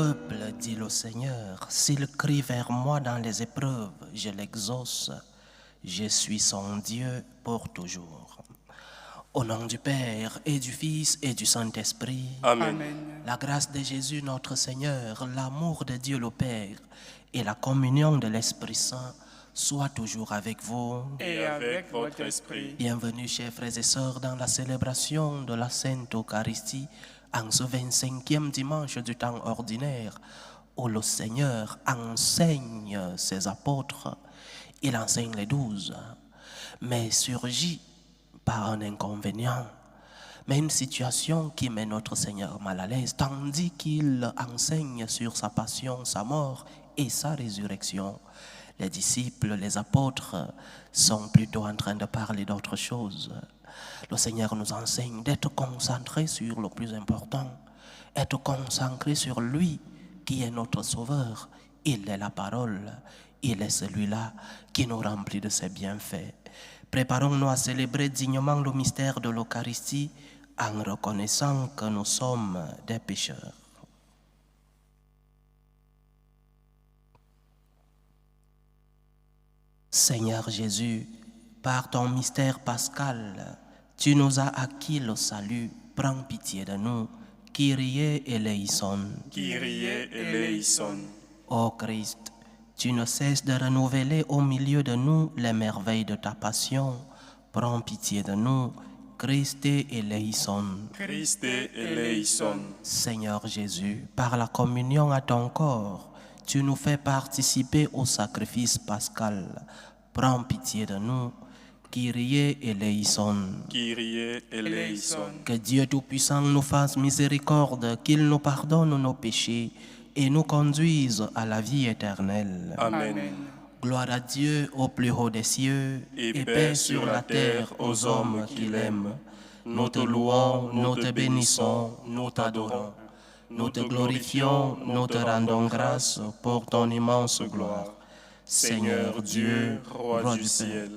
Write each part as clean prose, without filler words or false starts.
peuple dit le Seigneur, s'il crie vers moi dans les épreuves, je l'exauce. Je suis son Dieu pour toujours. Au nom du Père et du Fils et du Saint-Esprit. Amen. La grâce de Jésus notre Seigneur, l'amour de Dieu le Père et la communion de l'Esprit Saint soient toujours avec vous. Et avec votre esprit. Bienvenue, chers frères et sœurs, dans la célébration de la Sainte Eucharistie en ce 25e dimanche du temps ordinaire où le Seigneur enseigne ses apôtres. Il enseigne les 12, mais surgit par un inconvénient, mais une situation qui met notre Seigneur mal à l'aise, tandis qu'il enseigne sur sa passion, sa mort et sa résurrection. Les disciples, les apôtres sont plutôt en train de parler d'autre chose. Le Seigneur nous enseigne d'être concentrés sur le plus important, être concentrés sur lui qui est notre Sauveur. Il est la parole, il est celui-là qui nous remplit de ses bienfaits. Préparons-nous à célébrer dignement le mystère de l'Eucharistie en reconnaissant que nous sommes des pécheurs. Seigneur Jésus, par ton mystère pascal, tu nous as acquis le salut. Prends pitié de nous. Kyrie eleison. Kyrie eleison. Ô Christ, tu ne cesses de renouveler au milieu de nous les merveilles de ta passion. Prends pitié de nous. Christe eleison. Christe eleison. Seigneur Jésus, par la communion à ton corps, tu nous fais participer au sacrifice pascal. Prends pitié de nous. Kyrie eleison. Kyrie eleison. Que Dieu Tout-Puissant nous fasse miséricorde, qu'il nous pardonne nos péchés et nous conduise à la vie éternelle. Amen. Gloire à Dieu au plus haut des cieux Et paix sur la terre aux hommes qui l'aiment. Nous te louons, nous te bénissons, nous t'adorons. Nous te glorifions, nous te rendons grâce pour ton immense gloire. Seigneur Dieu, roi du ciel,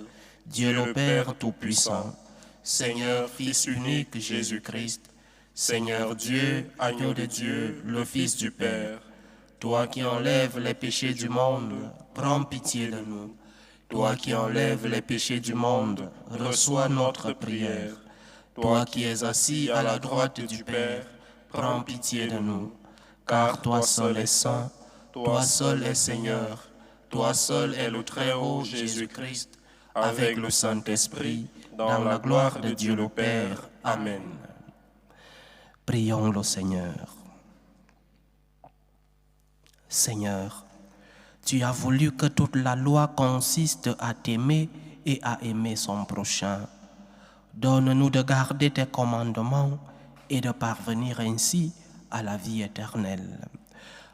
Dieu le Père Tout-Puissant, Seigneur Fils unique Jésus-Christ, Seigneur Dieu, agneau de Dieu, le Fils du Père, toi qui enlèves les péchés du monde, prends pitié de nous. Toi qui enlèves les péchés du monde, reçois notre prière. Toi qui es assis à la droite du Père, prends pitié de nous. Car toi seul es saint, toi seul es Seigneur, toi seul est le Très-Haut Jésus-Christ, avec le Saint-Esprit, dans la gloire de Dieu le Père. Amen. Prions le Seigneur. Seigneur, tu as voulu que toute la loi consiste à t'aimer et à aimer son prochain. Donne-nous de garder tes commandements et de parvenir ainsi à la vie éternelle.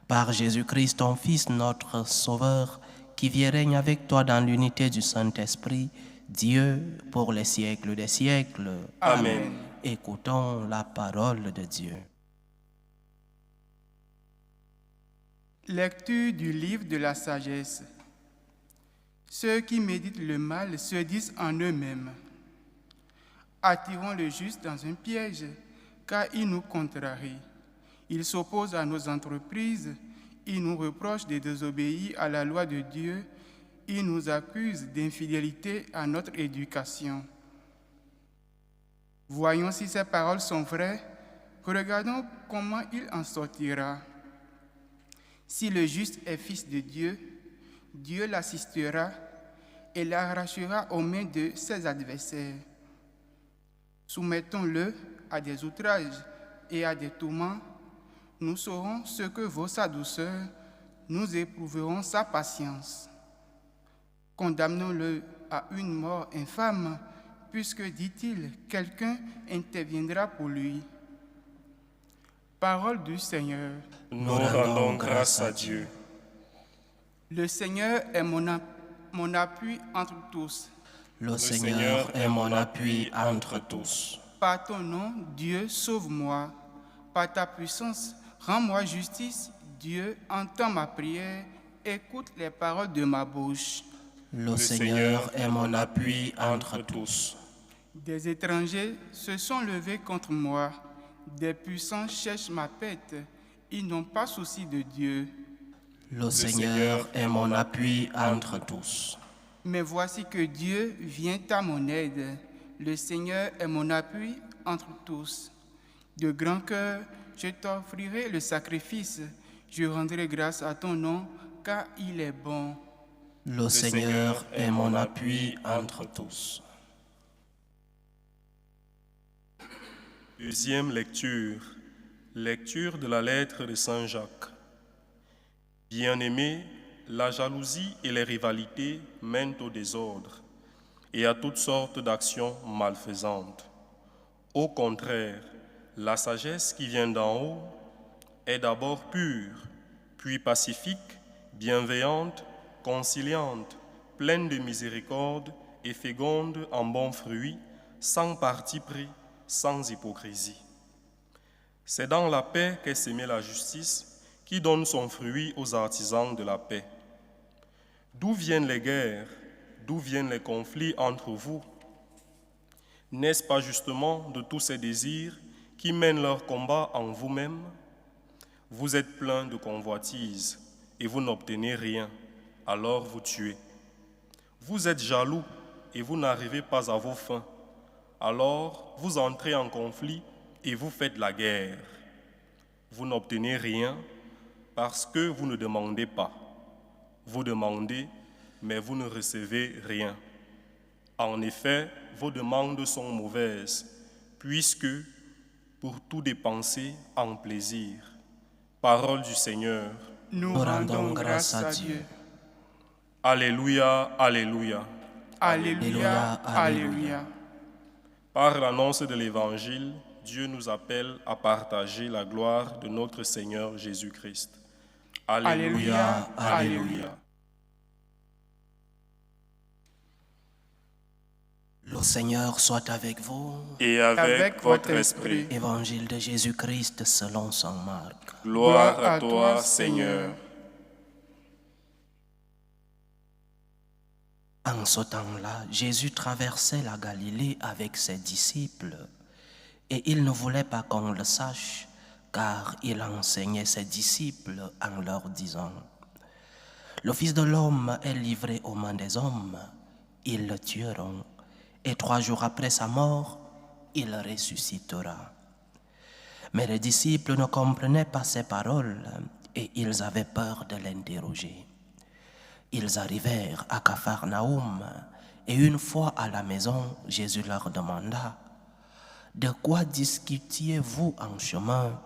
Par Jésus-Christ, ton Fils, notre Sauveur, qui vit et règne avec toi dans l'unité du Saint-Esprit, Dieu pour les siècles des siècles. Amen. Écoutons la parole de Dieu. Lecture du livre de la sagesse. Ceux qui méditent le mal se disent en eux-mêmes: attirons le juste dans un piège, car il nous contrarie. Il s'oppose à nos entreprises, il nous reproche de désobéir à la loi de Dieu, il nous accuse d'infidélité à notre éducation. Voyons si ces paroles sont vraies, regardons comment il en sortira. Si le juste est fils de Dieu, Dieu l'assistera et l'arrachera aux mains de ses adversaires. Soumettons-le à des outrages et à des tourments. Nous saurons ce que vaut sa douceur, nous éprouverons sa patience. Condamnons-le à une mort infâme, puisque, dit-il, quelqu'un interviendra pour lui. Parole du Seigneur. Nous rendons grâce à Dieu. Le Seigneur est mon appui entre tous. Le Seigneur est mon appui entre tous. Par ton nom, Dieu, sauve-moi. Par ta puissance, rends-moi justice. Dieu, entends ma prière. Écoute les paroles de ma bouche. Le Seigneur est mon appui entre tous. Des étrangers se sont levés contre moi. Des puissants cherchent ma pète. Ils n'ont pas souci de Dieu. Le Seigneur est mon appui entre tous. Mais voici que Dieu vient à mon aide. Le Seigneur est mon appui entre tous. De grand cœur, je t'offrirai le sacrifice. Je rendrai grâce à ton nom, car il est bon. Le Seigneur est mon appui entre tous. Deuxième lecture. Lecture de la lettre de Saint Jacques. Bien-aimés, la jalousie et les rivalités mènent au désordre et à toutes sortes d'actions malfaisantes. Au contraire, la sagesse qui vient d'en haut est d'abord pure, puis pacifique, bienveillante, conciliante, pleine de miséricorde et féconde en bons fruits, sans parti pris, sans hypocrisie. C'est dans la paix qu'est semée la justice qui donne son fruit aux artisans de la paix. D'où viennent les guerres? D'où viennent les conflits entre vous? N'est-ce pas justement de tous ces désirs qui mènent leur combat en vous-même? Vous êtes plein de convoitises et vous n'obtenez rien, alors vous tuez. Vous êtes jaloux et vous n'arrivez pas à vos fins, alors vous entrez en conflit et vous faites la guerre. Vous n'obtenez rien parce que vous ne demandez pas. Vous demandez, mais vous ne recevez rien. En effet, vos demandes sont mauvaises, puisque pour tout dépenser en plaisir. Parole du Seigneur. Nous rendons grâce à Dieu. Alléluia, Alléluia. Alléluia, Alléluia. Par l'annonce de l'Évangile, Dieu nous appelle à partager la gloire de notre Seigneur Jésus-Christ. Alléluia, Alléluia. Le Seigneur soit avec vous. Et avec votre esprit. Évangile de Jésus-Christ selon saint Marc. Gloire à toi, Seigneur. En ce temps-là, Jésus traversait la Galilée avec ses disciples et il ne voulait pas qu'on le sache, car il enseignait ses disciples en leur disant: le Fils de l'homme est livré aux mains des hommes, ils le tueront, et 3 jours après sa mort, il ressuscitera. Mais les disciples ne comprenaient pas ces paroles et ils avaient peur de l'interroger. Ils arrivèrent à Capharnaüm et une fois à la maison, Jésus leur demanda: de quoi discutiez-vous en chemin?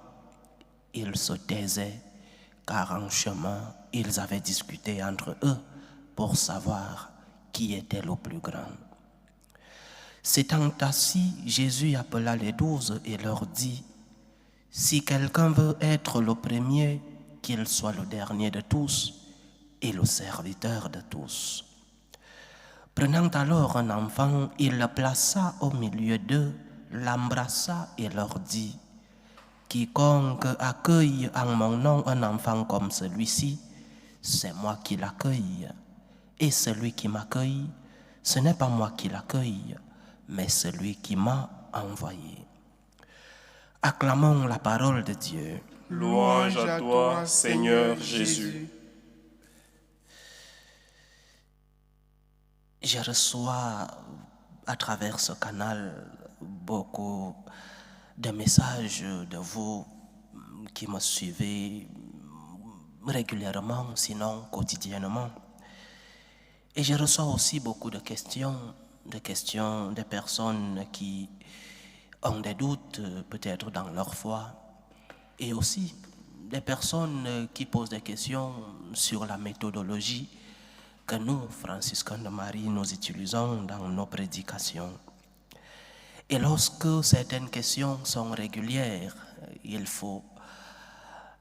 Ils se taisaient, car en chemin, ils avaient discuté entre eux pour savoir qui était le plus grand. S'étant assis, Jésus appela les 12 et leur dit: si quelqu'un veut être le premier, qu'il soit le dernier de tous et le serviteur de tous. Prenant alors un enfant, il le plaça au milieu d'eux, l'embrassa et leur dit: quiconque accueille en mon nom un enfant comme celui-ci, c'est moi qui l'accueille. Et celui qui m'accueille, ce n'est pas moi qui l'accueille, mais celui qui m'a envoyé. Acclamons la parole de Dieu. Louange à toi, Seigneur Jésus. Je reçois à travers ce canal beaucoup de messages de vous qui me suivez régulièrement, sinon quotidiennement. Et je reçois aussi beaucoup de questions des personnes qui ont des doutes peut-être dans leur foi, et aussi des personnes qui posent des questions sur la méthodologie que nous, franciscains de Marie, nous utilisons dans nos prédications. Et lorsque certaines questions sont régulières, il faut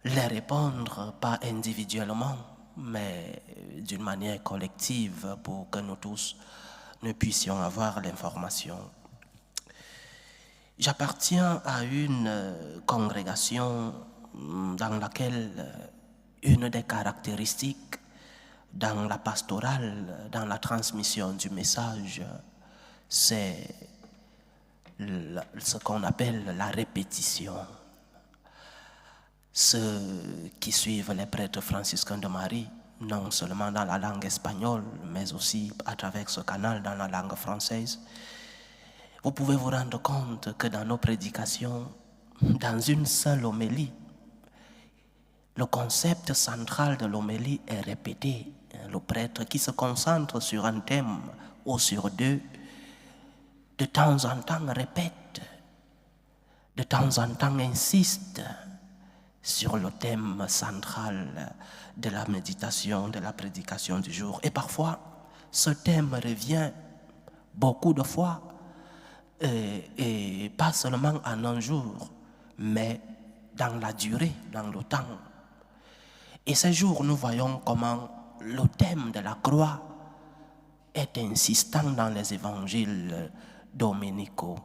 les répondre, pas individuellement, mais d'une manière collective pour que nous tous, nous puissions avoir l'information. J'appartiens à une congrégation dans laquelle une des caractéristiques dans la pastorale, dans la transmission du message, c'est ce qu'on appelle la répétition. ceux qui suivent les prêtres franciscains de Marie, non seulement dans la langue espagnole, mais aussi à travers ce canal dans la langue française, vous pouvez vous rendre compte que dans nos prédications, dans une seule homélie, le concept central de l'homélie est répété. Le prêtre qui se concentre sur un thème ou sur deux, de temps en temps répète, de temps en temps insiste sur le thème central de la méditation, de la prédication du jour. Et parfois, ce thème revient beaucoup de fois, et pas seulement en un jour, mais dans la durée, dans le temps. Et ces jours, nous voyons comment le thème de la croix est insistant dans les évangiles dominicaux.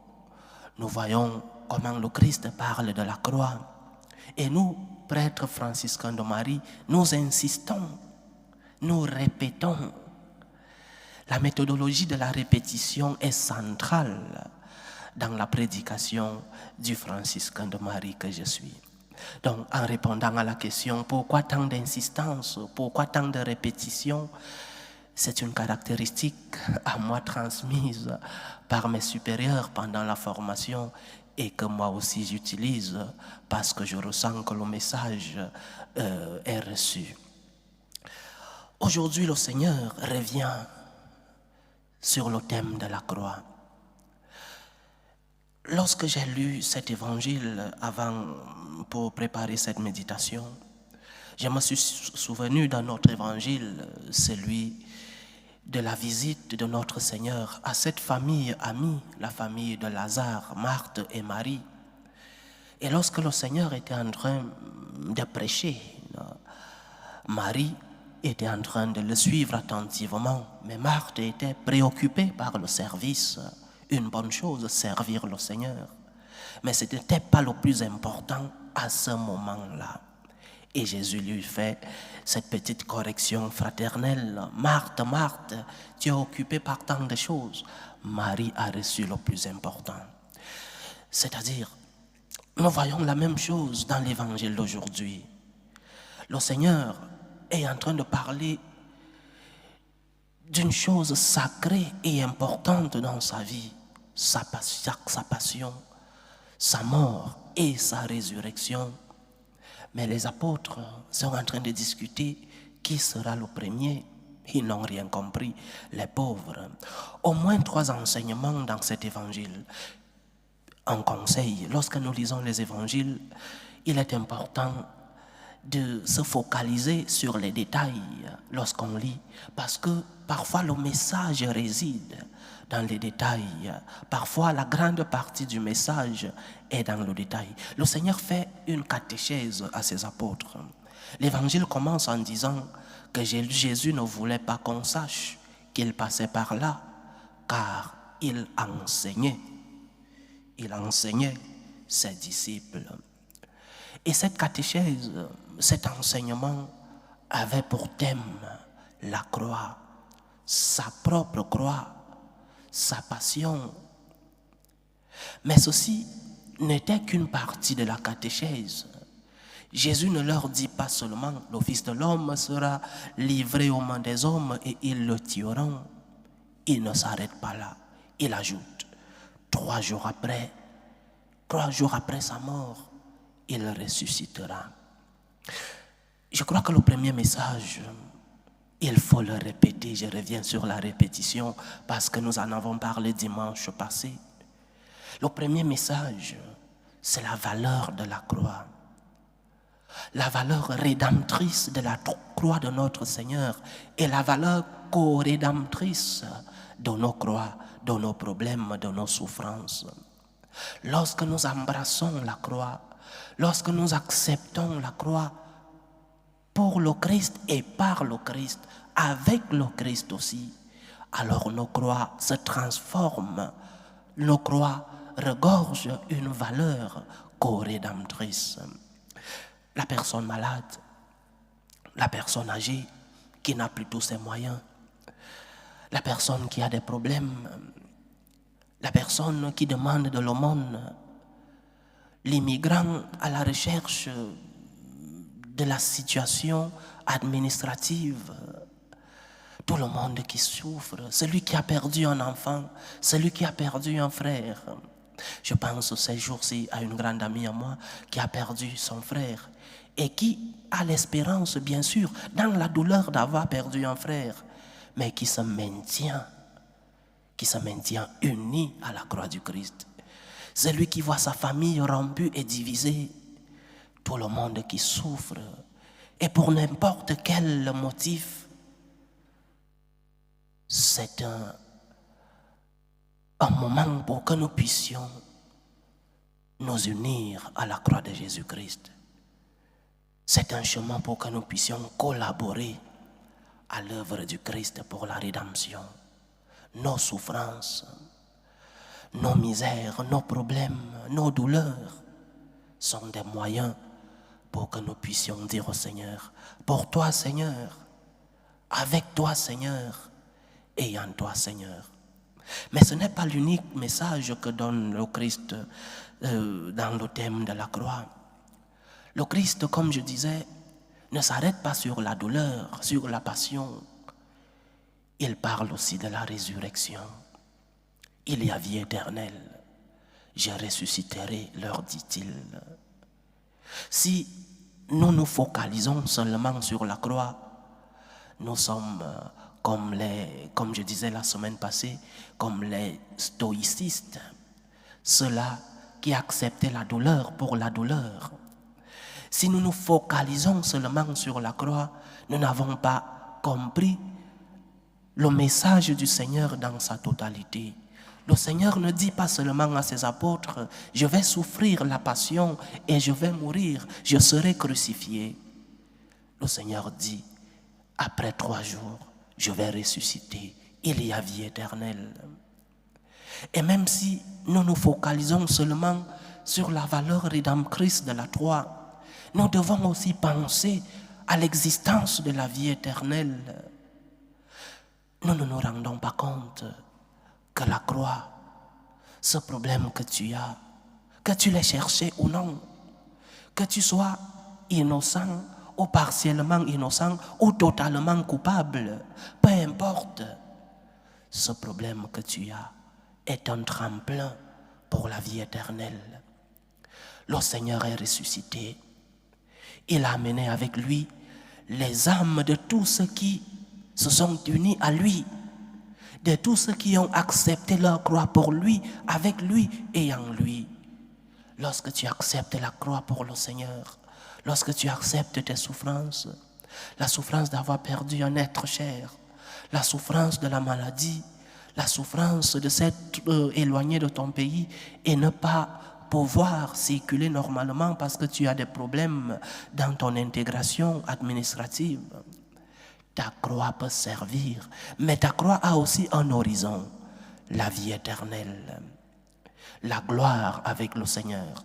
Nous voyons comment le Christ parle de la croix. Et nous, prêtres franciscains de Marie, nous insistons, nous répétons. La méthodologie de la répétition est centrale dans la prédication du franciscain de Marie que je suis. Donc, en répondant à la question, pourquoi tant d'insistance, pourquoi tant de répétition, c'est une caractéristique à moi transmise par mes supérieurs pendant la formation et que moi aussi j'utilise parce que je ressens que le message est reçu. Aujourd'hui, le Seigneur revient sur le thème de la croix. Lorsque j'ai lu cet évangile pour préparer cette méditation, je me suis souvenu d'un autre évangile, celui de la visite de notre Seigneur à cette famille amie, la famille de Lazare, Marthe et Marie. Et lorsque le Seigneur était en train de prêcher, Marie était en train de le suivre attentivement, mais Marthe était préoccupée par le service. Une bonne chose, servir le Seigneur. Mais ce n'était pas le plus important à ce moment-là. Et Jésus lui fait cette petite correction fraternelle. Marthe, Marthe, tu es occupée par tant de choses. Marie a reçu le plus important. C'est-à-dire, nous voyons la même chose dans l'évangile d'aujourd'hui. Le Seigneur est en train de parler d'une chose sacrée et importante dans sa vie, sa passion, sa mort et sa résurrection. Mais les apôtres sont en train de discuter qui sera le premier. Ils n'ont rien compris, les pauvres. Au moins 3 enseignements dans cet évangile. Un conseil, lorsque nous lisons les évangiles, il est important de se focaliser sur les détails lorsqu'on lit, parce que parfois le message réside dans les détails. Parfois la grande partie du message est dans le détail. Le Seigneur fait une catéchèse à ses apôtres. L'évangile commence en disant que Jésus ne voulait pas qu'on sache qu'il passait par là, car il enseignait ses disciples. Et cette catéchèse, cet enseignement avait pour thème la croix, sa propre croix, sa passion. Mais ceci n'était qu'une partie de la catéchèse. Jésus ne leur dit pas seulement le Fils de l'homme sera livré aux mains des hommes et ils le tueront. Il ne s'arrête pas là. Il ajoute, 3 jours après sa mort, il ressuscitera. Je crois que le premier message, il faut le répéter. Je reviens sur la répétition parce que nous en avons parlé dimanche passé. Le premier message, c'est la valeur de la croix. La valeur rédemptrice de la croix de notre Seigneur et la valeur co-rédemptrice de nos croix, de nos problèmes, de nos souffrances. Lorsque nous embrassons la croix, lorsque nous acceptons la croix pour le Christ et par le Christ, avec le Christ aussi, alors nos croix se transforment, nos croix regorgent une valeur co-rédemptrice. La personne malade, la personne âgée qui n'a plus tous ses moyens, la personne qui a des problèmes, la personne qui demande de l'aumône, l'immigrant à la recherche de la situation administrative. Tout le monde qui souffre, celui qui a perdu un enfant, celui qui a perdu un frère. Je pense ces jours-ci à une grande amie à moi qui a perdu son frère et qui a l'espérance, bien sûr, dans la douleur d'avoir perdu un frère, mais qui se maintient uni à la croix du Christ. Celui qui voit sa famille rompue et divisée, tout le monde qui souffre, et pour n'importe quel motif, c'est un moment pour que nous puissions nous unir à la croix de Jésus-Christ. C'est un chemin pour que nous puissions collaborer à l'œuvre du Christ pour la rédemption. Nos souffrances, nos misères, nos problèmes, nos douleurs sont des moyens pour que nous puissions dire au Seigneur, pour toi Seigneur, avec toi Seigneur, et en toi Seigneur. Mais ce n'est pas l'unique message que donne le Christ dans le thème de la croix. Le Christ, comme je disais, ne s'arrête pas sur la douleur, sur la passion. Il parle aussi de la résurrection. Il y a vie éternelle. Je ressusciterai, leur dit-il. Si nous nous focalisons seulement sur la croix, nous sommes comme je disais la semaine passée, comme les stoïcistes, ceux-là qui acceptaient la douleur pour la douleur. Si nous nous focalisons seulement sur la croix, nous n'avons pas compris le message du Seigneur dans sa totalité. Le Seigneur ne dit pas seulement à ses apôtres, je vais souffrir la passion et je vais mourir, je serai crucifié. Le Seigneur dit, après 3 jours, je vais ressusciter, il y a vie éternelle. Et même si nous nous focalisons seulement sur la valeur rédemptrice de la croix, nous devons aussi penser à l'existence de la vie éternelle. Nous ne nous rendons pas compte que la croix, ce problème que tu as, que tu l'aies cherché ou non, que tu sois innocent ou partiellement innocent ou totalement coupable, peu importe, ce problème que tu as est un tremplin pour la vie éternelle. Le Seigneur est ressuscité. Il a amené avec lui les âmes de tous ceux qui se sont unis à lui, de tous ceux qui ont accepté leur croix pour lui, avec lui et en lui. Lorsque tu acceptes la croix pour le Seigneur, lorsque tu acceptes tes souffrances, la souffrance d'avoir perdu un être cher, la souffrance de la maladie, la souffrance de s'être éloigné de ton pays et ne pas pouvoir circuler normalement parce que tu as des problèmes dans ton intégration administrative, ta croix peut servir, mais ta croix a aussi un horizon, la vie éternelle, la gloire avec le Seigneur.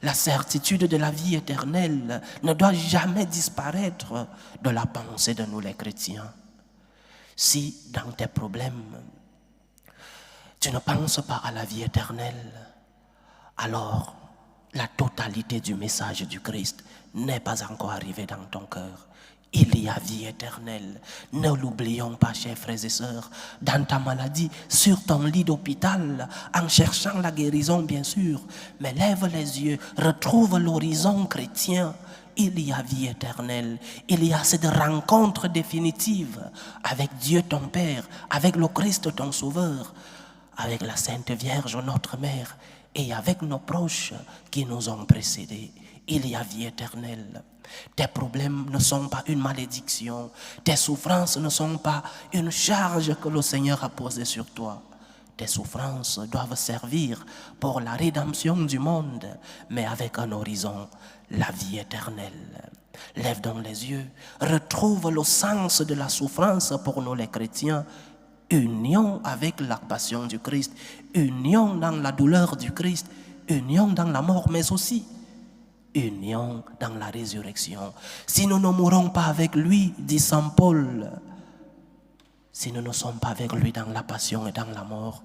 La certitude de la vie éternelle ne doit jamais disparaître de la pensée de nous les chrétiens. Si dans tes problèmes, tu ne penses pas à la vie éternelle, alors la totalité du message du Christ n'est pas encore arrivée dans ton cœur. Il y a vie éternelle. Ne l'oublions pas, chers frères et sœurs, dans ta maladie, sur ton lit d'hôpital, en cherchant la guérison, bien sûr, mais lève les yeux, retrouve l'horizon chrétien. Il y a vie éternelle. Il y a cette rencontre définitive avec Dieu ton Père, avec le Christ ton Sauveur, avec la Sainte Vierge, notre Mère, et avec nos proches qui nous ont précédés. Il y a vie éternelle. Tes problèmes ne sont pas une malédiction. Tes souffrances ne sont pas une charge que le Seigneur a posée sur toi. Tes souffrances doivent servir pour la rédemption du monde, mais avec un horizon, la vie éternelle. Lève donc les yeux, retrouve le sens de la souffrance pour nous les chrétiens. Union avec la passion du Christ, union dans la douleur du Christ, union dans la mort, mais aussi union dans la résurrection. Si nous ne mourons pas avec lui, dit Saint Paul, si nous ne sommes pas avec lui dans la passion et dans la mort,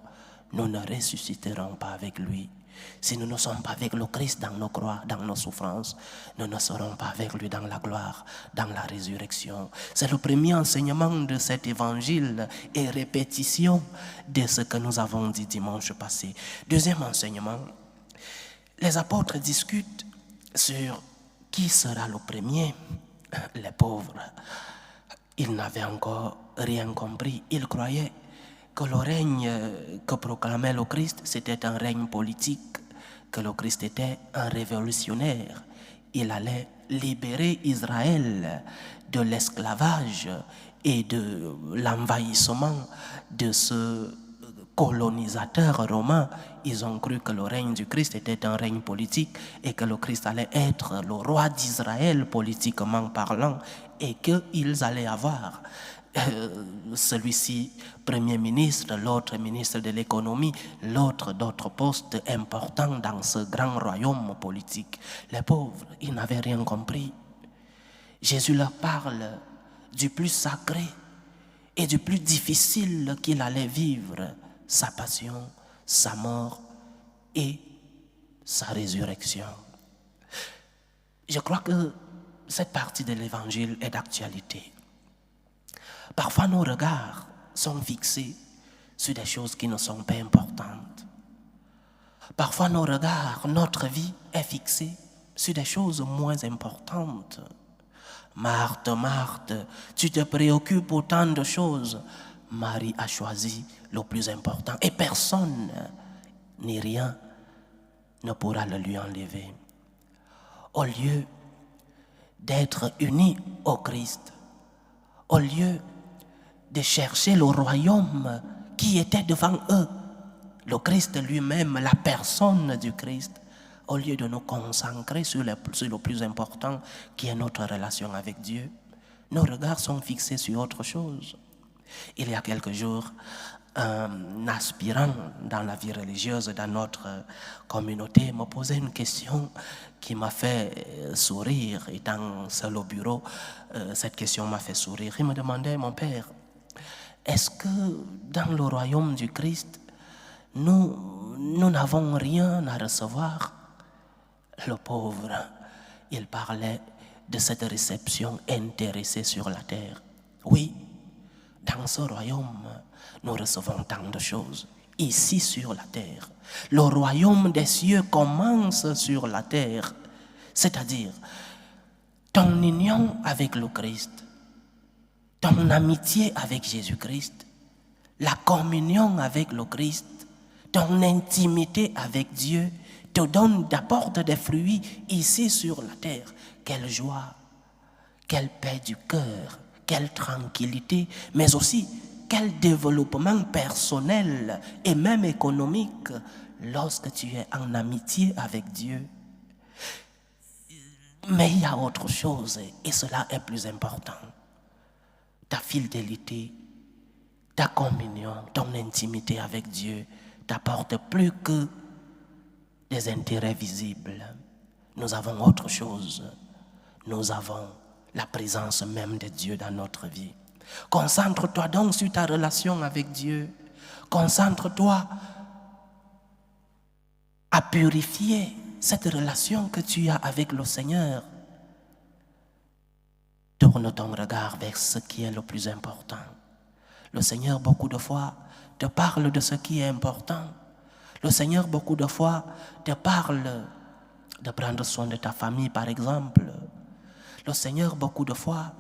nous ne ressusciterons pas avec lui. Si nous ne sommes pas avec le Christ dans nos croix, dans nos souffrances, nous ne serons pas avec lui dans la gloire, dans la résurrection. C'est le premier enseignement de cet évangile et répétition de ce que nous avons dit dimanche passé. Deuxième enseignement, les apôtres discutent sur qui sera le premier. Les pauvres, ils n'avaient encore rien compris. Ils croyaient que le règne que proclamait le Christ, c'était un règne politique, que le Christ était un révolutionnaire. Il allait libérer Israël de l'esclavage et de l'envahissement de ce colonisateur romain. Ils ont cru que le règne du Christ était un règne politique et que le Christ allait être le roi d'Israël politiquement parlant et qu'ils allaient avoir celui-ci premier ministre, l'autre ministre de l'économie, l'autre d'autres postes importants dans ce grand royaume politique. Les pauvres, ils n'avaient rien compris. Jésus leur parle du plus sacré et du plus difficile qu'il allait vivre, sa passion, sa mort et sa résurrection. Je crois que cette partie de l'évangile est d'actualité. Parfois, nos regards sont fixés sur des choses qui ne sont pas importantes. Parfois, nos regards, notre vie est fixée sur des choses moins importantes. Marthe, Marthe, tu te préoccupes autant de choses. Marie a choisi le plus important et personne ni rien ne pourra le lui enlever. Au lieu d'être unis au Christ, au lieu de chercher le royaume qui était devant eux, le Christ lui-même, la personne du Christ, au lieu de nous concentrer sur le plus important qui est notre relation avec Dieu, nos regards sont fixés sur autre chose. Il y a quelques jours, un aspirant dans la vie religieuse dans notre communauté me posait une question qui m'a fait sourire. Étant seul au bureau, cette question m'a fait sourire. Il me demandait, mon père, est-ce que dans le royaume du Christ, nous n'avons rien à recevoir? Le pauvre, il parlait de cette réception intéressée sur la terre. Oui, dans ce royaume, nous recevons tant de choses, ici sur la terre. Le royaume des cieux commence sur la terre, c'est-à-dire ton union avec le Christ, ton amitié avec Jésus-Christ, la communion avec le Christ, ton intimité avec Dieu, te donne, t'apporte des fruits ici sur la terre. Quelle joie, quelle paix du cœur, quelle tranquillité, mais aussi quel développement personnel et même économique lorsque tu es en amitié avec Dieu. Mais il y a autre chose et cela est plus important. Ta fidélité, ta communion, ton intimité avec Dieu t'apporte plus que des intérêts visibles. Nous avons autre chose. Nous avons la présence même de Dieu dans notre vie. Concentre-toi donc sur ta relation avec Dieu. Concentre-toi à purifier cette relation que tu as avec le Seigneur. Tourne ton regard vers ce qui est le plus important. Le Seigneur, beaucoup de fois, te parle de ce qui est important. Le Seigneur, beaucoup de fois, te parle de prendre soin de ta famille, par exemple. Le Seigneur, beaucoup de fois,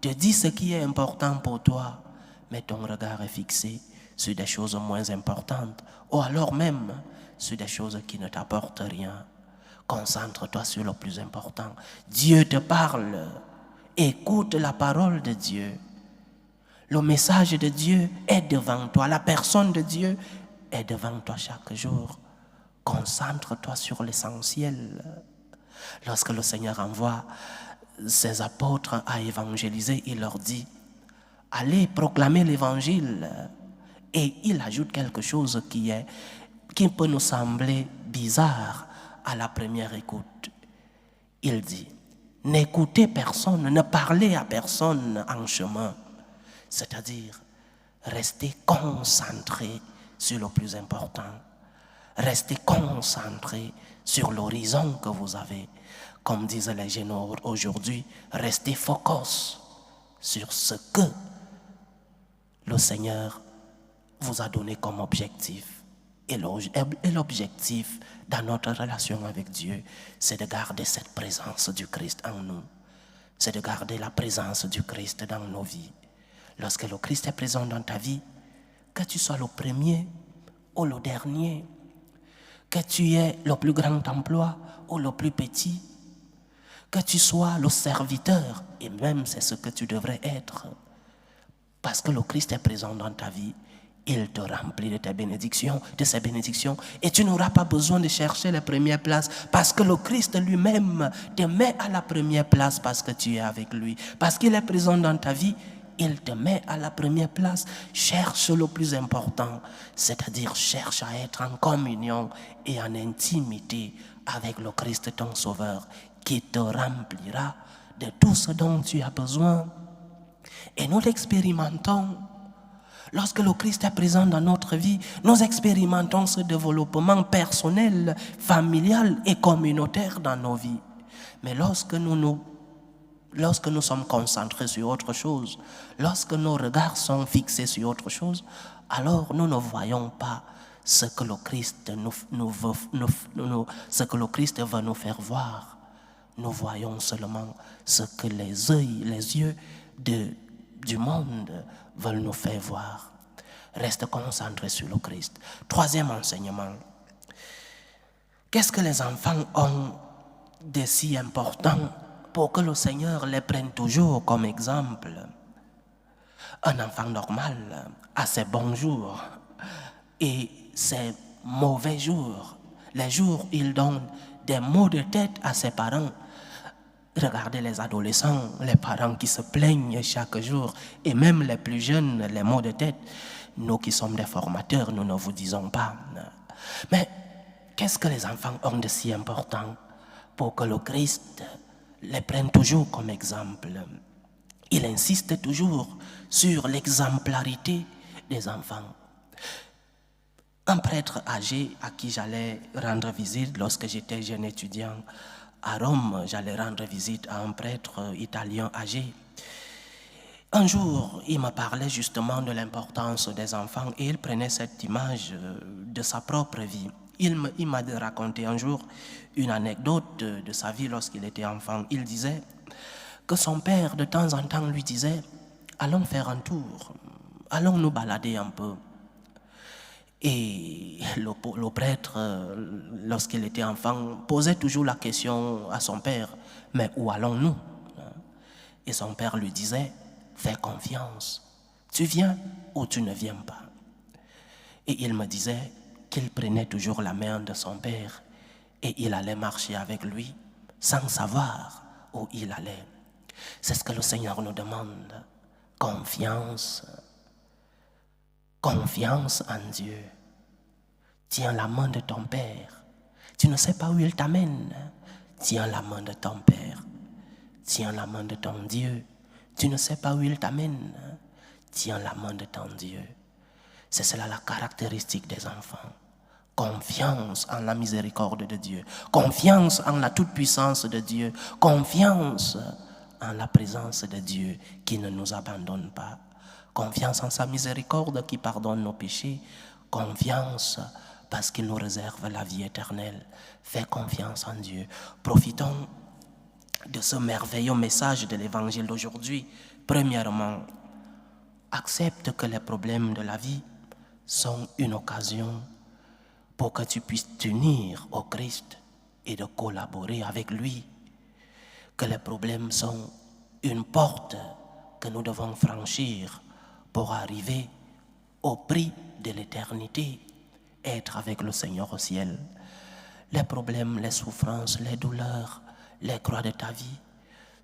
te dit ce qui est important pour toi, mais ton regard est fixé sur des choses moins importantes, ou alors même sur des choses qui ne t'apportent rien. Concentre-toi sur le plus important. Dieu te parle. Écoute la parole de Dieu. Le message de Dieu est devant toi. La personne de Dieu est devant toi chaque jour. Concentre-toi sur l'essentiel. Lorsque le Seigneur envoie ses apôtres à évangéliser, il leur dit « Allez proclamer l'évangile ». Et il ajoute quelque chose qui peut nous sembler bizarre à la première écoute. Il dit « N'écoutez personne, ne parlez à personne en chemin ». C'est-à-dire, restez concentrés sur le plus important. Restez concentrés sur l'horizon que vous avez. Comme disent les jeunes aujourd'hui, restez focus sur ce que le Seigneur vous a donné comme objectif. Et l'objectif dans notre relation avec Dieu, c'est de garder cette présence du Christ en nous. C'est de garder la présence du Christ dans nos vies. Lorsque le Christ est présent dans ta vie, que tu sois le premier ou le dernier, que tu aies le plus grand emploi ou le plus petit, que tu sois le serviteur, et même c'est ce que tu devrais être. Parce que le Christ est présent dans ta vie, il te remplit de tes bénédictions, de ses bénédictions, et tu n'auras pas besoin de chercher les premières places, parce que le Christ lui-même te met à la première place parce que tu es avec lui. Parce qu'il est présent dans ta vie, il te met à la première place. Cherche le plus important, c'est-à-dire cherche à être en communion et en intimité avec le Christ ton Sauveur, qui te remplira de tout ce dont tu as besoin. Et nous l'expérimentons. Lorsque le Christ est présent dans notre vie, nous expérimentons ce développement personnel, familial et communautaire dans nos vies. Mais lorsque nous sommes concentrés sur autre chose, lorsque nos regards sont fixés sur autre chose, alors nous ne voyons pas ce que le Christ veut nous faire voir. Nous voyons seulement ce que les yeux du monde veulent nous faire voir. Reste concentré sur le Christ. Troisième enseignement. Qu'est-ce que les enfants ont de si important pour que le Seigneur les prenne toujours comme exemple? Un enfant normal a ses bons jours et ses mauvais jours. Les jours où il donne des maux de tête à ses parents. Regardez les adolescents, les parents qui se plaignent chaque jour, et même les plus jeunes, les maux de tête. Nous qui sommes des formateurs, nous ne vous disons pas. Mais qu'est-ce que les enfants ont de si important pour que le Christ les prenne toujours comme exemple? Il insiste toujours sur l'exemplarité des enfants. Un prêtre âgé à qui j'allais rendre visite lorsque j'étais jeune étudiant à Rome, j'allais rendre visite à un prêtre italien âgé. Un jour, il me parlait justement de l'importance des enfants et il prenait cette image de sa propre vie. Il m'a raconté un jour une anecdote de sa vie lorsqu'il était enfant. Il disait que son père, de temps en temps, lui disait « Allons faire un tour, allons nous balader un peu ». Et le prêtre, lorsqu'il était enfant, posait toujours la question à son père, mais où allons-nous? Et son père lui disait, fais confiance, tu viens ou tu ne viens pas. Et il me disait qu'il prenait toujours la main de son père et il allait marcher avec lui sans savoir où il allait. C'est ce que le Seigneur nous demande, confiance. Confiance en Dieu. Tiens la main de ton Père. Tu ne sais pas où il t'amène. Tiens la main de ton Père. Tiens la main de ton Dieu. Tu ne sais pas où il t'amène. Tiens la main de ton Dieu. C'est cela la caractéristique des enfants. Confiance en la miséricorde de Dieu. Confiance en la toute-puissance de Dieu. Confiance en la présence de Dieu qui ne nous abandonne pas. Confiance en sa miséricorde qui pardonne nos péchés. Confiance parce qu'il nous réserve la vie éternelle. Fais confiance en Dieu. Profitons de ce merveilleux message de l'évangile d'aujourd'hui. Premièrement, accepte que les problèmes de la vie sont une occasion pour que tu puisses t'unir au Christ et de collaborer avec lui. Que les problèmes sont une porte que nous devons franchir pour arriver au prix de l'éternité, être avec le Seigneur au ciel. Les problèmes, les souffrances, les douleurs, les croix de ta vie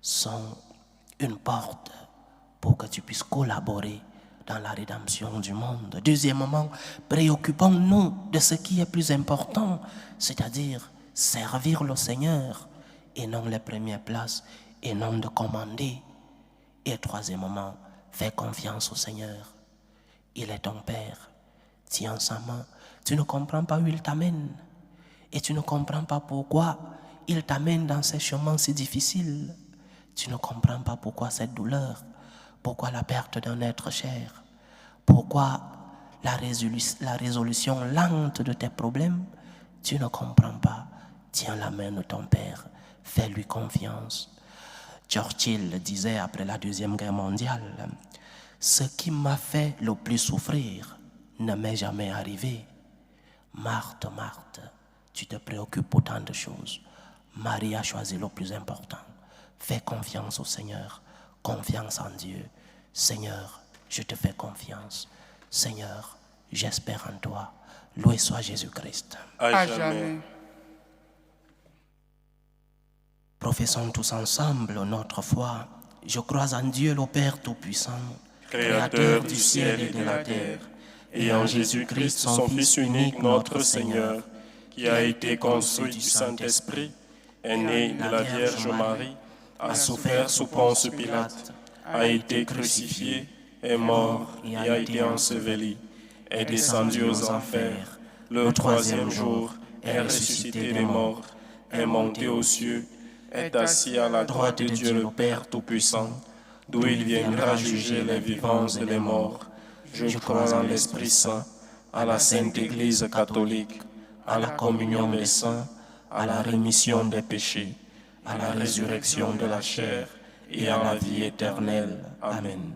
sont une porte pour que tu puisses collaborer dans la rédemption du monde. Deuxièmement, préoccupons-nous de ce qui est plus important, c'est-à-dire servir le Seigneur et non les premières places et non de commander. Et troisièmement, fais confiance au Seigneur. Il est ton Père. Tiens sa main. Tu ne comprends pas où il t'amène. Et tu ne comprends pas pourquoi il t'amène dans ces chemins si difficiles. Tu ne comprends pas pourquoi cette douleur, pourquoi la perte d'un être cher, pourquoi la résolution lente de tes problèmes. Tu ne comprends pas. Tiens la main de ton père. Fais-lui confiance. Churchill disait après la Deuxième Guerre mondiale, « Ce qui m'a fait le plus souffrir ne m'est jamais arrivé. Marthe, Marthe, tu te préoccupes pour tant de choses. Marie a choisi le plus important. Fais confiance au Seigneur, confiance en Dieu. Seigneur, je te fais confiance. Seigneur, j'espère en toi. Loué soit Jésus-Christ. À jamais. Professons tous ensemble notre foi. Je crois en Dieu le Père Tout-Puissant, Créateur du ciel et de la terre, et en Jésus-Christ, son Fils unique, notre Seigneur, qui a été conçu du Saint-Esprit, est né de la Vierge Marie, a souffert sous Ponce Pilate, a été crucifié, est mort et a été enseveli, est descendu aux enfers, le troisième jour est ressuscité des morts, est monté aux cieux, est assis à la droite de Dieu le Père Tout-Puissant, d'où il viendra juger les vivants et les morts. Je crois en l'Esprit Saint, à la Sainte Église catholique, à la communion des saints, à la rémission des péchés, à la résurrection de la chair et à la vie éternelle. Amen.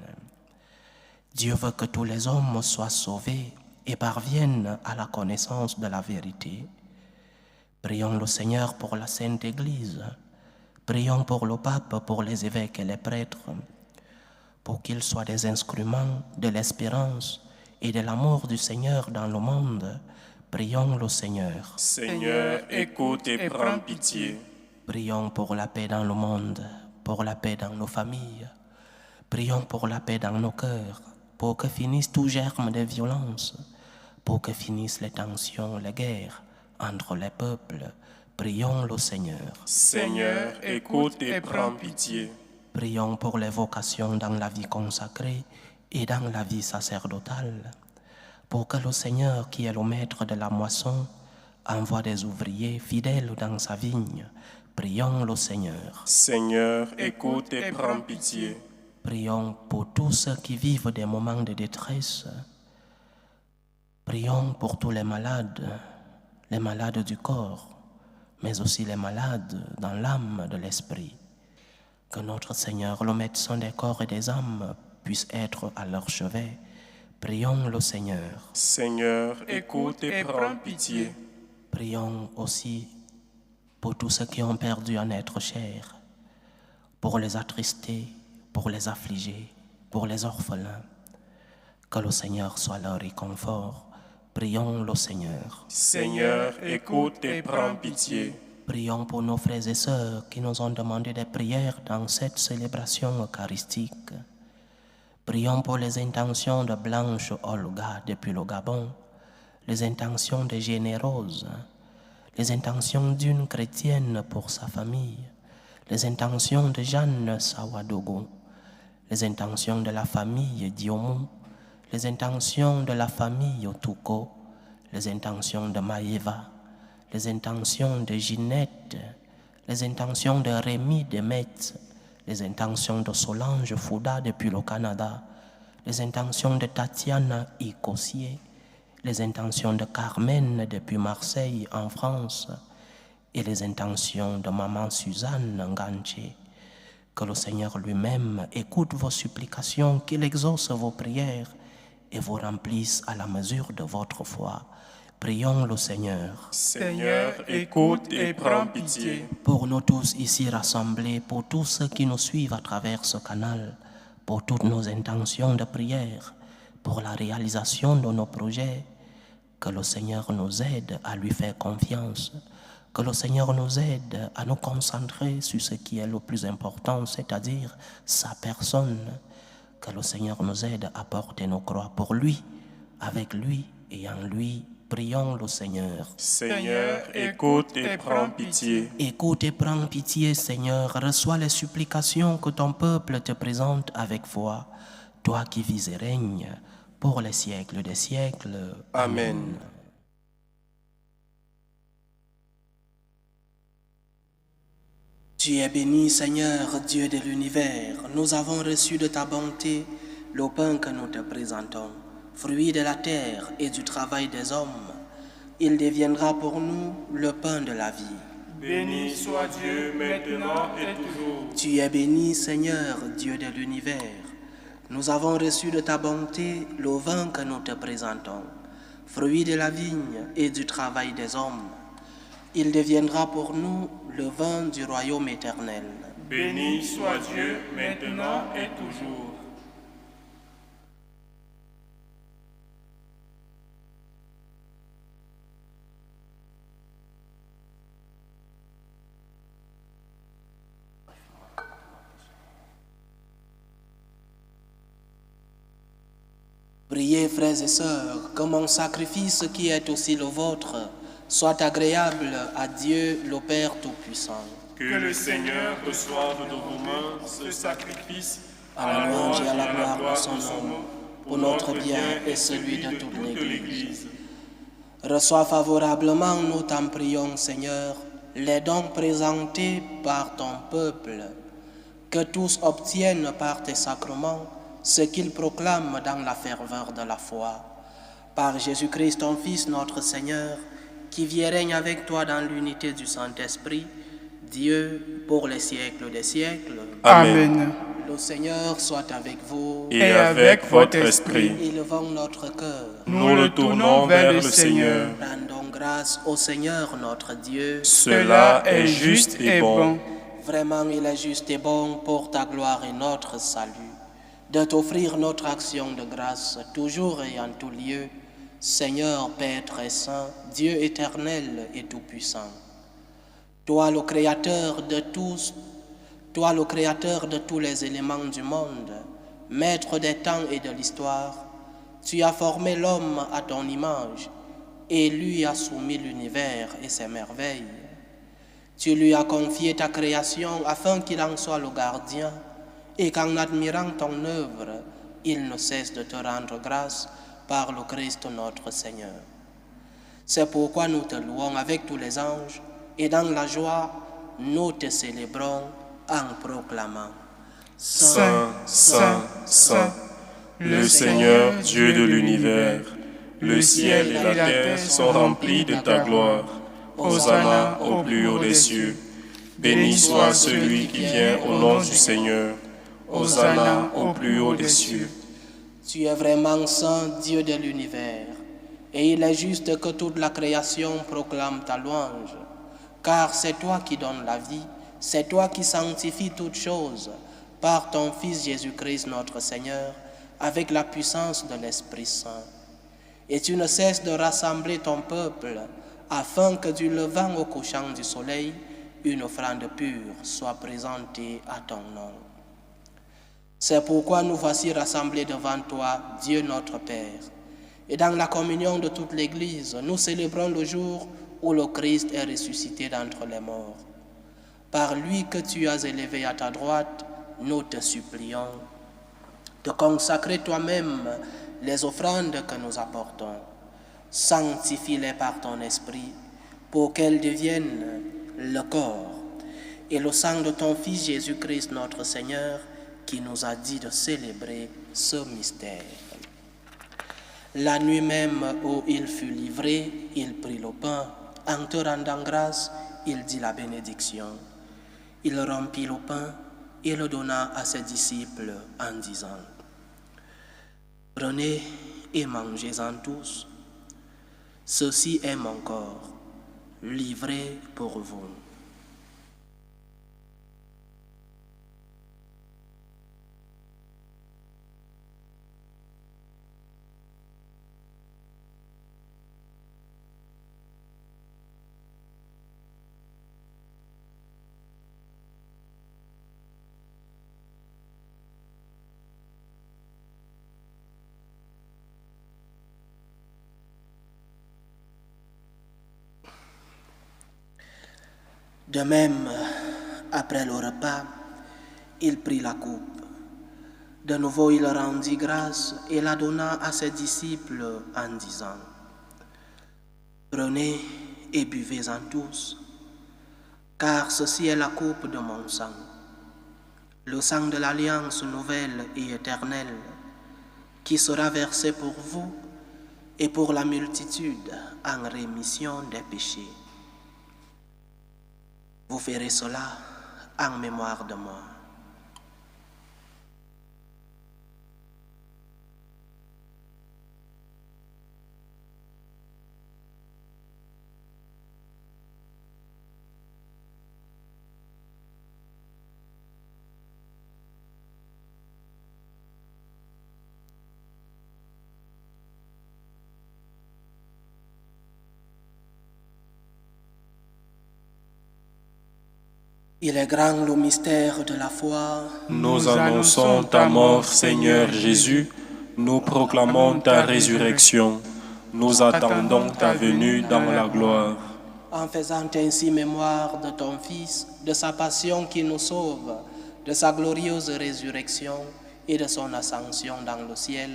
Dieu veut que tous les hommes soient sauvés et parviennent à la connaissance de la vérité. Prions le Seigneur pour la Sainte Église. Prions pour le pape, pour les évêques et les prêtres, pour qu'ils soient des instruments de l'espérance et de l'amour du Seigneur dans le monde. Prions le Seigneur. Seigneur, écoute et prends pitié. Prions pour la paix dans le monde, pour la paix dans nos familles. Prions pour la paix dans nos cœurs, pour que finisse tout germe de violence, pour que finissent les tensions, les guerres entre les peuples. Prions le Seigneur. Seigneur, écoute et prends pitié. Prions pour les vocations dans la vie consacrée et dans la vie sacerdotale, pour que le Seigneur, qui est le maître de la moisson, envoie des ouvriers fidèles dans sa vigne. Prions le Seigneur. Seigneur, écoute et prends pitié. Prions pour tous ceux qui vivent des moments de détresse. Prions pour tous les malades du corps, mais aussi les malades dans l'âme de l'esprit. Que notre Seigneur, le médecin des corps et des âmes, puisse être à leur chevet. Prions le Seigneur. Seigneur, écoute et prends pitié. Prions aussi pour tous ceux qui ont perdu un être cher, pour les attristés, pour les affligés, pour les orphelins. Que le Seigneur soit leur réconfort. Prions le Seigneur. Seigneur, écoute et prends pitié. Prions pour nos frères et sœurs qui nous ont demandé des prières dans cette célébration eucharistique. Prions pour les intentions de Blanche Olga depuis le Gabon, les intentions de Générose, les intentions d'une chrétienne pour sa famille, les intentions de Jeanne Sawadogo, les intentions de la famille Diomu, les intentions de la famille Otuko, les intentions de Maëva, les intentions de Ginette, les intentions de Rémi de Metz, les intentions de Solange Fouda depuis le Canada, les intentions de Tatiana Icossier, les intentions de Carmen depuis Marseille en France et les intentions de Maman Suzanne Nganche. Que le Seigneur lui-même écoute vos supplications, qu'il exauce vos prières et vous remplisse à la mesure de votre foi. Prions le Seigneur. Seigneur, écoute et prends pitié. Pour nous tous ici rassemblés, pour tous ceux qui nous suivent à travers ce canal, pour toutes nos intentions de prière, pour la réalisation de nos projets, que le Seigneur nous aide à lui faire confiance, que le Seigneur nous aide à nous concentrer sur ce qui est le plus important, c'est-à-dire sa personne, que le Seigneur nous aide à porter nos croix pour lui, avec lui et en lui. Prions le Seigneur. Seigneur, écoute et prends pitié. Écoute et prends pitié, Seigneur. Reçois les supplications que ton peuple te présente avec foi. Toi qui vis et règnes pour les siècles des siècles. Amen. Tu es béni, Seigneur, Dieu de l'univers. Nous avons reçu de ta bonté le pain que nous te présentons, fruit de la terre et du travail des hommes. Il deviendra pour nous le pain de la vie. Béni soit Dieu maintenant et toujours. Tu es béni, Seigneur, Dieu de l'univers. Nous avons reçu de ta bonté le vin que nous te présentons, fruit de la vigne et du travail des hommes. Il deviendra pour nous le vin du royaume éternel. Béni soit Dieu maintenant et toujours. Priez, frères et sœurs, que mon sacrifice qui est aussi le vôtre soit agréable à Dieu le Père Tout-Puissant. Que le Seigneur reçoive de vos mains ce sacrifice À la louange et à la gloire de son nom, pour notre bien et celui de toute l'Église. Reçois favorablement, nous t'en prions, Seigneur, les dons présentés par ton peuple, que tous obtiennent par tes sacrements ce qu'ils proclament dans la ferveur de la foi. Par Jésus-Christ, ton Fils, notre Seigneur, qui vit et règne avec toi dans l'unité du Saint-Esprit, Dieu, pour les siècles des siècles. Amen. Le Seigneur soit avec vous. Et avec votre esprit. Élevons notre cœur. Nous le tournons vers le Seigneur. Rendons grâce au Seigneur notre Dieu. Cela est juste et bon. Vraiment, il est juste et bon pour ta gloire et notre salut, de t'offrir notre action de grâce toujours et en tout lieu, Seigneur, Père très saint, Dieu éternel et tout-puissant. Toi le Créateur de tous, toi le Créateur de tous les éléments du monde, Maître des temps et de l'histoire, tu as formé l'homme à ton image et lui as soumis l'univers et ses merveilles. Tu lui as confié ta création afin qu'il en soit le gardien et qu'en admirant ton œuvre, il ne cesse de te rendre grâce par le Christ notre Seigneur. C'est pourquoi nous te louons avec tous les anges et dans la joie, nous te célébrons en proclamant: Saint, Saint, Saint, le Seigneur Dieu de l'univers, le ciel et la terre sont remplis de ta gloire. Hosanna au plus haut des cieux. Béni soit celui qui vient au nom du Seigneur. Hosanna au plus haut des cieux. Tu es vraiment saint, Dieu de l'univers, et il est juste que toute la création proclame ta louange, car c'est toi qui donnes la vie, c'est toi qui sanctifies toutes choses par ton Fils Jésus-Christ notre Seigneur, avec la puissance de l'Esprit Saint. Et tu ne cesses de rassembler ton peuple, afin que du levant au couchant du soleil, une offrande pure soit présentée à ton nom. C'est pourquoi nous voici rassemblés devant toi, Dieu notre Père. Et dans la communion de toute l'Église, nous célébrons le jour où le Christ est ressuscité d'entre les morts. Par lui que tu as élevé à ta droite, nous te supplions de consacrer toi-même les offrandes que nous apportons. Sanctifie-les par ton esprit pour qu'elles deviennent le corps et le sang de ton Fils Jésus-Christ notre Seigneur, qui nous a dit de célébrer ce mystère. La nuit même où il fut livré, il prit le pain. En te rendant grâce, il dit la bénédiction. Il rompit le pain et le donna à ses disciples en disant: Prenez et mangez-en tous. Ceci est mon corps, livré pour vous. De même, après le repas, il prit la coupe. De nouveau, il rendit grâce et la donna à ses disciples en disant, « Prenez et buvez-en tous, car ceci est la coupe de mon sang, le sang de l'alliance nouvelle et éternelle, qui sera versé pour vous et pour la multitude en rémission des péchés. Vous ferez cela en mémoire de moi. » Il est grand le mystère de la foi. Nous annonçons ta mort, Seigneur Jésus. Nous proclamons ta résurrection. Nous attendons ta venue dans la gloire. En faisant ainsi mémoire de ton Fils, de sa passion qui nous sauve, de sa glorieuse résurrection et de son ascension dans le ciel,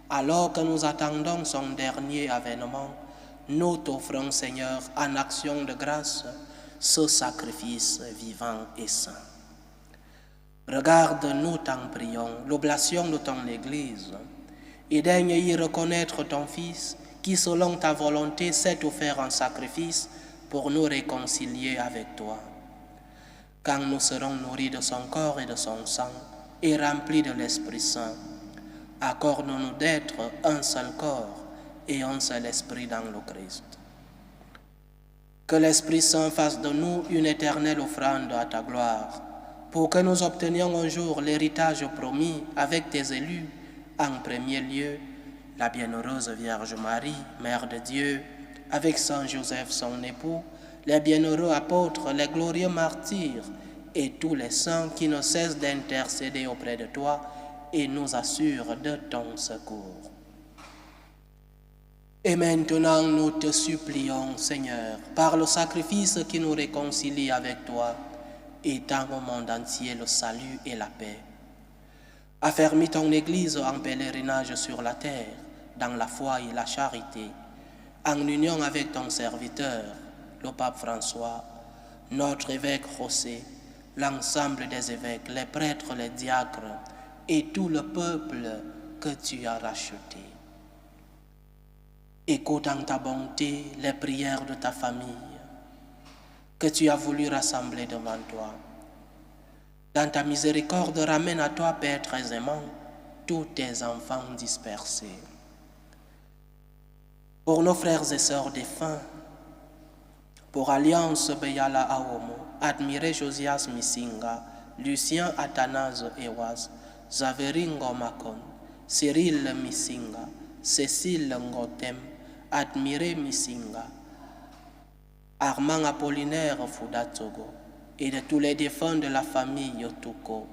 alors que nous attendons son dernier avènement, nous t'offrons, Seigneur, en action de grâce, ce sacrifice vivant et saint. Regarde-nous, t'en prions, l'oblation de ton Église, et daigne y reconnaître ton Fils, qui selon ta volonté s'est offert en sacrifice pour nous réconcilier avec toi. Quand nous serons nourris de son corps et de son sang, et remplis de l'Esprit Saint, accorde-nous d'être un seul corps et un seul esprit dans le Christ. Que l'Esprit Saint fasse de nous une éternelle offrande à ta gloire, pour que nous obtenions un jour l'héritage promis avec tes élus, en premier lieu, la bienheureuse Vierge Marie, Mère de Dieu, avec Saint Joseph son époux, les bienheureux apôtres, les glorieux martyrs, et tous les saints qui ne cessent d'intercéder auprès de toi et nous assurent de ton secours. Et maintenant, nous te supplions, Seigneur, par le sacrifice qui nous réconcilie avec toi, étends au monde entier le salut et la paix. Affermis ton Église en pèlerinage sur la terre, dans la foi et la charité, en union avec ton serviteur, le pape François, notre évêque José, l'ensemble des évêques, les prêtres, les diacres et tout le peuple que tu as racheté. Écoute en ta bonté les prières de ta famille que tu as voulu rassembler devant toi. Dans ta miséricorde, ramène à toi, Père très aimant, tous tes enfants dispersés. Pour nos frères et sœurs défunts, pour Alliance Beyala Aomo, admiré Josias Misinga, Lucien Athanase Ewaz, Zaveringo Makon, Cyril Misinga, Cécile Ngotem, admiré Misinga, Armand Apollinaire Foudatsogo, et de tous les défunts de la famille Yotuko,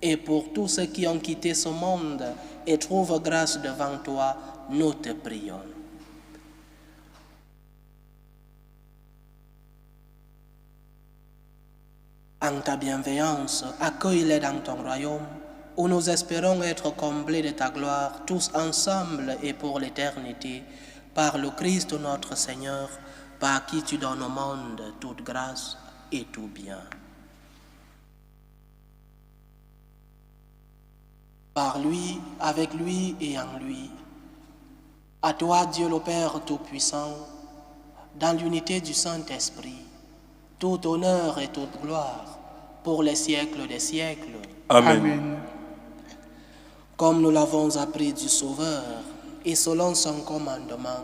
et pour tous ceux qui ont quitté ce monde et trouvent grâce devant toi, nous te prions. En ta bienveillance, accueille-les dans ton royaume, où nous espérons être comblés de ta gloire, tous ensemble et pour l'éternité, par le Christ notre Seigneur, par qui tu donnes au monde toute grâce et tout bien. Par lui, avec lui et en lui, à toi Dieu le Père Tout-Puissant, dans l'unité du Saint-Esprit, tout honneur et toute gloire pour les siècles des siècles. Amen. Amen. Comme nous l'avons appris du Sauveur, et selon son commandement,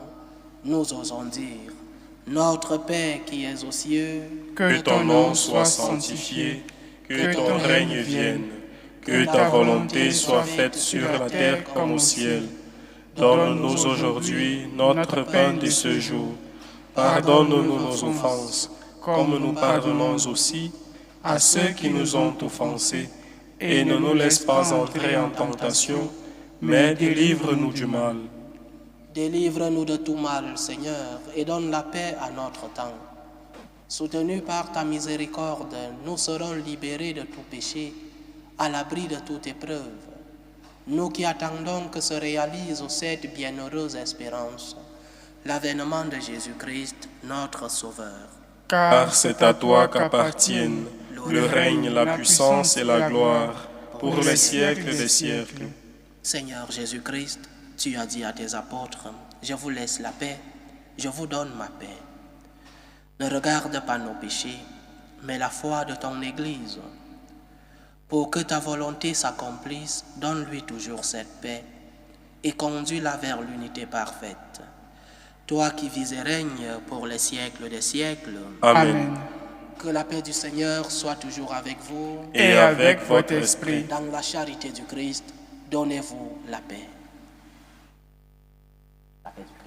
nous osons dire, Notre Père qui es aux cieux, Que ton nom soit sanctifié, que ton règne vienne, que ta volonté soit faite sur la terre comme au ciel. Donne-nous aujourd'hui notre pain de ce jour. Pardonne-nous nos offenses, comme nous pardonnons aussi à ceux qui nous ont offensés. Et ne nous laisse pas entrer en tentation, mais délivre-nous du mal. Délivre-nous de tout mal, Seigneur, et donne la paix à notre temps. Soutenus par ta miséricorde, nous serons libérés de tout péché, à l'abri de toute épreuve, Nous qui attendons que se réalise cette bienheureuse espérance, l'avènement de Jésus-Christ, notre Sauveur. Car c'est à toi qu'appartiennent le règne, la puissance et la gloire pour les siècles des siècles. Seigneur Jésus-Christ, tu as dit à tes apôtres, je vous laisse la paix, je vous donne ma paix. Ne regarde pas nos péchés, mais la foi de ton Église. Pour que ta volonté s'accomplisse, donne-lui toujours cette paix et conduis-la vers l'unité parfaite. Toi qui vis et règnes pour les siècles des siècles. Amen. Que la paix du Seigneur soit toujours avec vous. Et avec votre esprit. Dans la charité du Christ, donnez-vous la paix. La paix du Christ.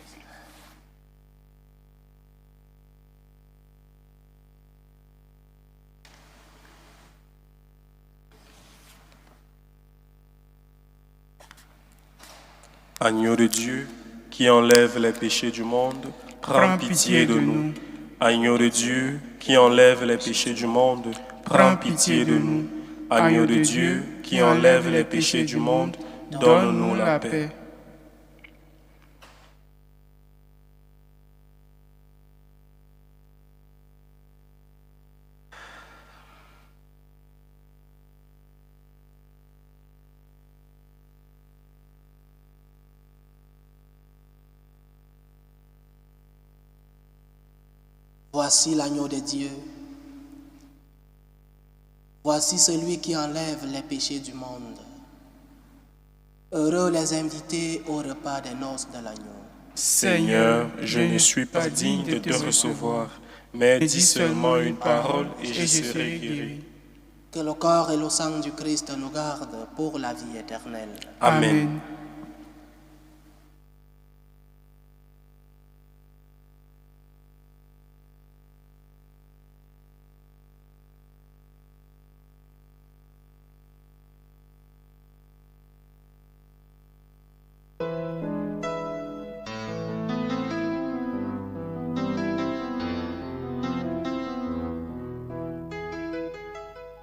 Agneau de Dieu, qui enlève les péchés du monde, prends pitié de nous. Agneau de Dieu, qui enlève les péchés du monde, prends pitié de nous. Agneau de Dieu, qui enlève les péchés du monde, donne-nous la paix. Voici l'agneau de Dieu. Voici celui qui enlève les péchés du monde. Heureux les invités au repas des noces de l'agneau. Seigneur, je ne suis pas digne de te recevoir, mais dis seulement une parole et je serai guéri. Que le corps et le sang du Christ nous gardent pour la vie éternelle. Amen.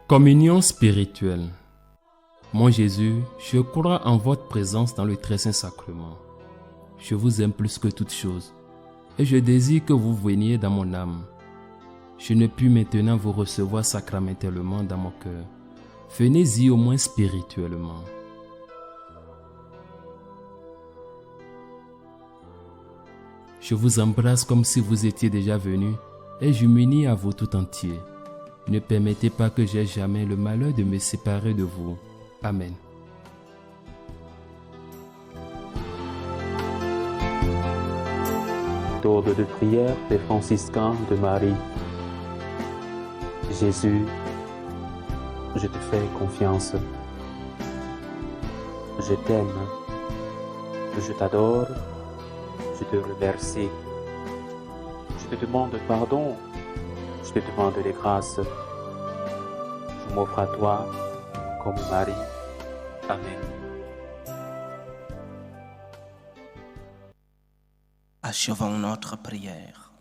Communion spirituelle. Mon Jésus, je crois en votre présence dans le très saint sacrement. Je vous aime plus que toute chose et je désire que vous veniez dans mon âme. Je ne puis maintenant vous recevoir sacramentellement dans mon cœur. Venez-y au moins spirituellement. Je vous embrasse comme si vous étiez déjà venu et je m'unis à vous tout entier. Ne permettez pas que j'aie jamais le malheur de me séparer de vous. Amen. Méthode de prière des franciscains de Marie. Jésus, je te fais confiance. Je t'aime. Je t'adore. Je te remercie. Je te demande pardon. Je te demande les grâces. Je m'offre à toi comme Marie. Amen. Achevons notre prière.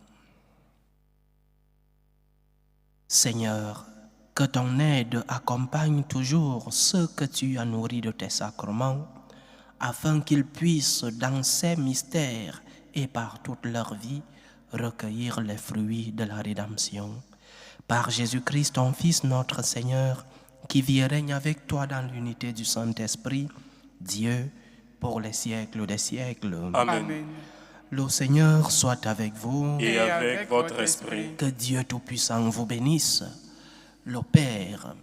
Seigneur, que ton aide accompagne toujours ceux que tu as nourris de tes sacrements, afin qu'ils puissent, dans ces mystères et par toute leur vie, recueillir les fruits de la rédemption. Par Jésus-Christ, ton Fils, notre Seigneur, qui vit et règne avec toi dans l'unité du Saint-Esprit, Dieu, pour les siècles des siècles. Amen. Le Seigneur soit avec vous. Et avec votre esprit. Que Dieu Tout-Puissant vous bénisse, le Père,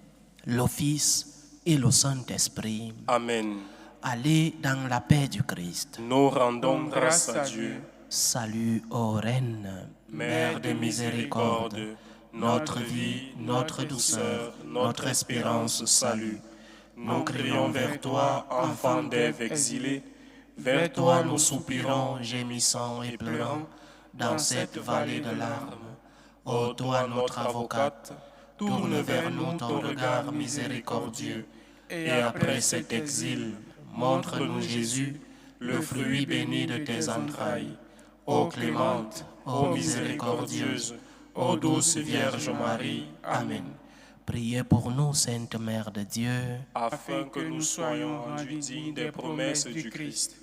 le Fils et le Saint-Esprit. Amen. Allez dans la paix du Christ. Nous rendons grâce à Dieu. Salut, ô Reine, Mère de miséricorde, notre vie, notre douceur, notre espérance, salut. Nous crions vers toi, enfant d'Ève exilée. Vers toi nous soupirons, gémissant et pleurant, dans cette vallée de larmes. Ô toi notre avocate, tourne vers nous ton regard miséricordieux, et après cet exil, montre-nous Jésus, le fruit béni de tes entrailles. Ô clémente, ô miséricordieuse, ô douce Vierge Marie. Amen. Priez pour nous, Sainte Mère de Dieu, afin que nous soyons rendus dignes des promesses du Christ.